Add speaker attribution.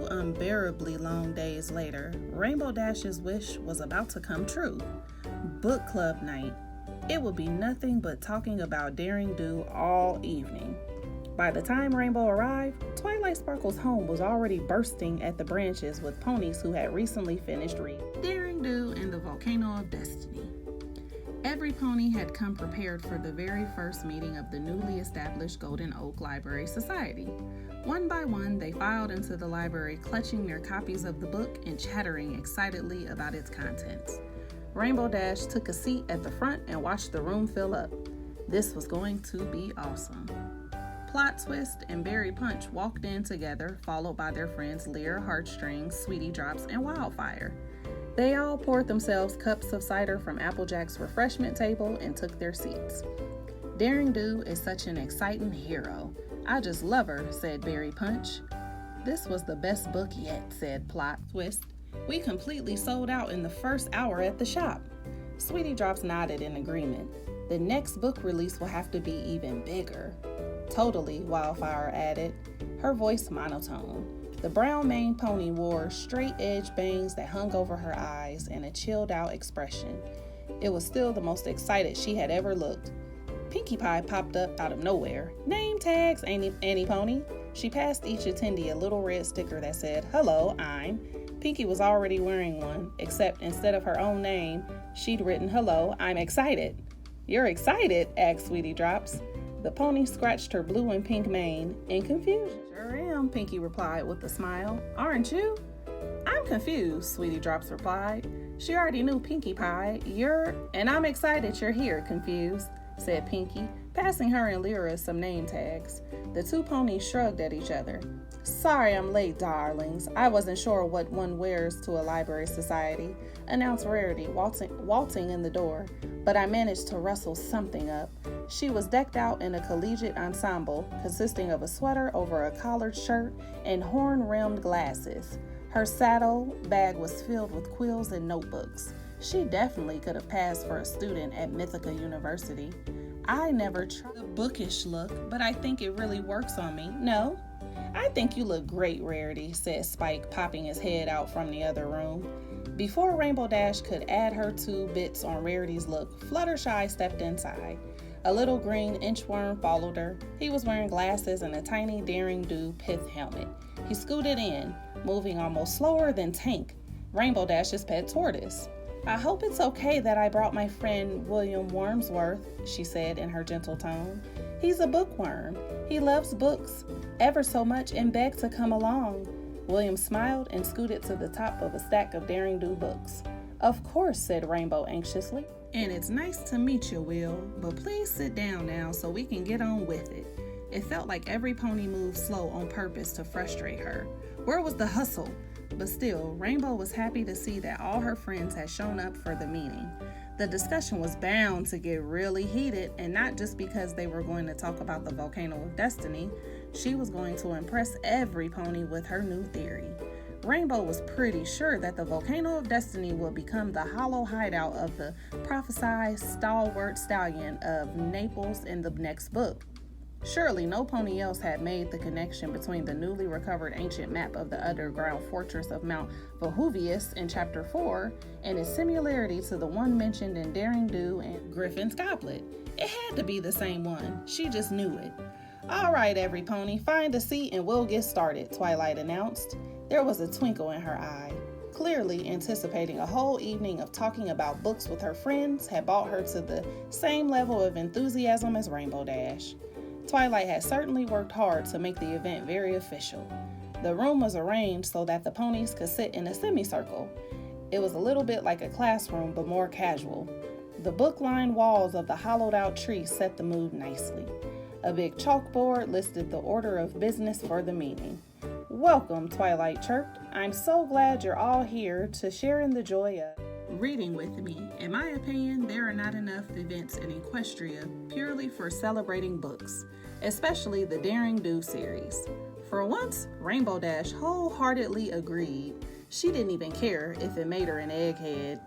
Speaker 1: 2 unbearably long days later, Rainbow Dash's wish was about to come true. Book club night. It would be nothing but talking about Daring Do all evening. By the time Rainbow arrived, Twilight Sparkles' home was already bursting at the branches with ponies who had recently finished reading Daring Do and the Volcano of Destiny. EveryPony had come prepared for the very first meeting of the newly established Golden Oak Library Society. One by one, they filed into the library, clutching their copies of the book and chattering excitedly about its contents. Rainbow Dash took a seat at the front and watched the room fill up. This was going to be awesome. Plot Twist and Berry Punch walked in together, followed by their friends Lear, Heartstrings, Sweetie Drops, and Wildfire. They all poured themselves cups of cider from Applejack's refreshment table and took their seats. Daring Do is such an exciting hero. I just love her, said Berry Punch. This was the best book yet, said Plot Twist. We completely sold out in the first hour at the shop. Sweetie Drops nodded in agreement. The next book release will have to be even bigger. Totally, Wildfire added, her voice monotone. The brown-maned pony wore straight-edged bangs that hung over her eyes and a chilled-out expression. It was still the most excited she had ever looked. Pinkie Pie popped up out of nowhere. Name tags, Annie Pony. She passed each attendee a little red sticker that said, "Hello, I'm." Pinkie was already wearing one, except instead of her own name, she'd written, "Hello, I'm excited." "You're excited?" asked Sweetie Drops. The pony scratched her blue and pink mane in confusion. "Sure am," Pinkie replied with a smile. "Aren't you?" "I'm confused," Sweetie Drops replied. She already knew Pinkie Pie. And I'm excited you're here, confused," said Pinkie, passing her and Lyra some name tags. The two ponies shrugged at each other. "Sorry I'm late, darlings. I wasn't sure what one wears to a library society," announced Rarity, waltzing in the door. "But I managed to rustle something up." She was decked out in a collegiate ensemble consisting of a sweater over a collared shirt and horn-rimmed glasses. Her saddle bag was filled with quills and notebooks. She definitely could have passed for a student at Mythica University. "I never tried the bookish look, but I think it really works on me. No?" "I think you look great, Rarity," said Spike, popping his head out from the other room. Before Rainbow Dash could add her 2 bits on Rarity's look, Fluttershy stepped inside. A little green inchworm followed her. He was wearing glasses and a tiny Daring Do pith helmet. He scooted in, moving almost slower than Tank, Rainbow Dash's pet tortoise. "I hope it's okay that I brought my friend William Wormsworth," she said in her gentle tone. "He's a bookworm. He loves books ever so much and begged to come along." William smiled and scooted to the top of a stack of Daring Do books. "Of course," said Rainbow anxiously. "And it's nice to meet you, Will, but please sit down now so we can get on with it." It felt like EveryPony moved slow on purpose to frustrate her. Where was the hustle? But still, Rainbow was happy to see that all her friends had shown up for the meeting. The discussion was bound to get really heated, and not just because they were going to talk about the Volcano of Destiny. She was going to impress EveryPony with her new theory. Rainbow was pretty sure that the Volcano of Destiny would become the hollow hideout of the prophesied stalwart stallion of Naples in the next book. Surely no pony else had made the connection between the newly recovered ancient map of the underground fortress of Mount Vesuvius in Chapter 4 and its similarity to the one mentioned in Daring Do and Griffin's Goblet. It had to be the same one. She just knew it. "All right, EveryPony, find a seat and we'll get started," Twilight announced. There was a twinkle in her eye. Clearly anticipating a whole evening of talking about books with her friends had brought her to the same level of enthusiasm as Rainbow Dash. Twilight had certainly worked hard to make the event very official. The room was arranged so that the ponies could sit in a semicircle. It was a little bit like a classroom, but more casual. The book-lined walls of the hollowed-out tree set the mood nicely. A big chalkboard listed the order of business for the meeting. "Welcome," Twilight chirped. "I'm so glad you're all here to share in the joy of reading with me. In my opinion, there are not enough events in Equestria purely for celebrating books, especially the Daring Do series." For once, Rainbow Dash wholeheartedly agreed. She didn't even care if it made her an egghead.